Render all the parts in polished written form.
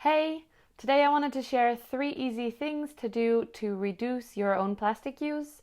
Hey, today I wanted to share 3 easy things to do to reduce your own plastic use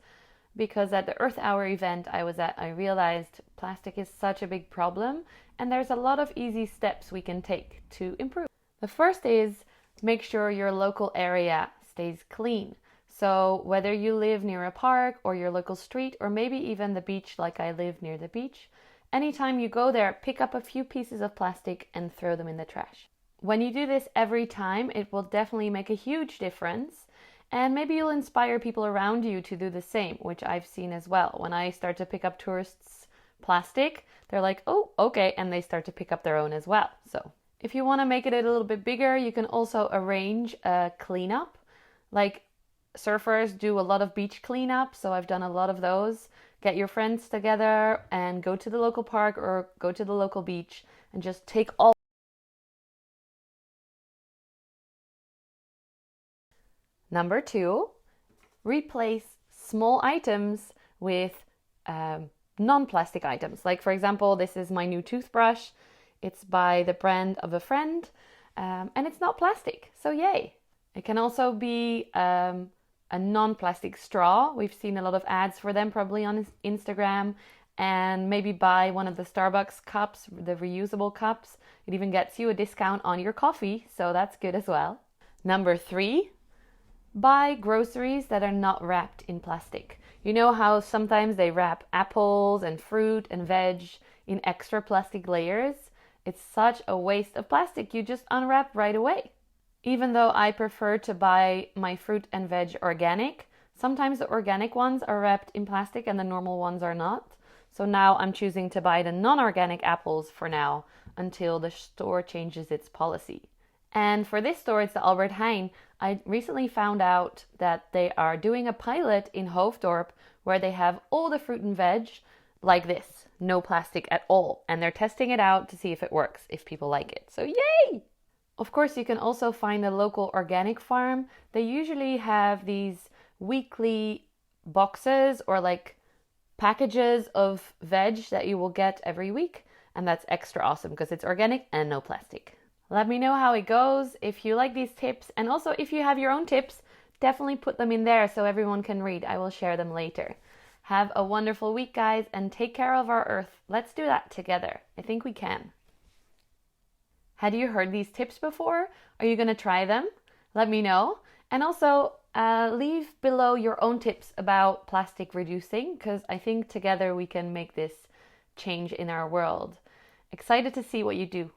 because at the Earth Hour event I was at, I realized plastic is such a big problem and there's a lot of easy steps we can take to improve. The first is make sure your local area stays clean. So whether you live near a park or your local street or maybe even the beach like I live near the beach, anytime you go there, pick up a few pieces of plastic and throw them in the trash. When you do this every time, it will definitely make a huge difference. And maybe you'll inspire people around you to do the same, which I've seen as well. When I start to pick up tourists' plastic, they're like, oh, okay, and they start to pick up their own as well. So if you want to make it a little bit bigger, you can also arrange a cleanup. Like surfers do a lot of beach cleanup, so I've done a lot of those. Get your friends together and go to the local park or go to the local beach and just take all. Number 2, replace small items with non-plastic items. Like for example, this is my new toothbrush. It's by the brand of a friend and it's not plastic, so yay. It can also be a non-plastic straw. We've seen a lot of ads for them probably on Instagram, and maybe buy one of the Starbucks cups, the reusable cups. It even gets you a discount on your coffee, so that's good as well. Number 3, buy groceries that are not wrapped in plastic. You know how sometimes they wrap apples and fruit and veg in extra plastic layers? It's such a waste of plastic. You just unwrap right away. Even though I prefer to buy my fruit and veg organic, sometimes the organic ones are wrapped in plastic and the normal ones are not. So now I'm choosing to buy the non-organic apples for now until the store changes its policy. And for this store, it's the Albert Heijn. I recently found out that they are doing a pilot in Hoofddorp where they have all the fruit and veg like this, no plastic at all. And they're testing it out to see if it works, if people like it. So yay! Of course, you can also find a local organic farm. They usually have these weekly boxes or like packages of veg that you will get every week. And that's extra awesome because it's organic and no plastic. Let me know how it goes, if you like these tips, and also if you have your own tips, definitely put them in there so everyone can read. I will share them later. Have a wonderful week, guys, and take care of our Earth. Let's do that together. I think we can. Had you heard these tips before? Are you going to try them? Let me know. And also, leave below your own tips about plastic reducing, because I think together we can make this change in our world. Excited to see what you do.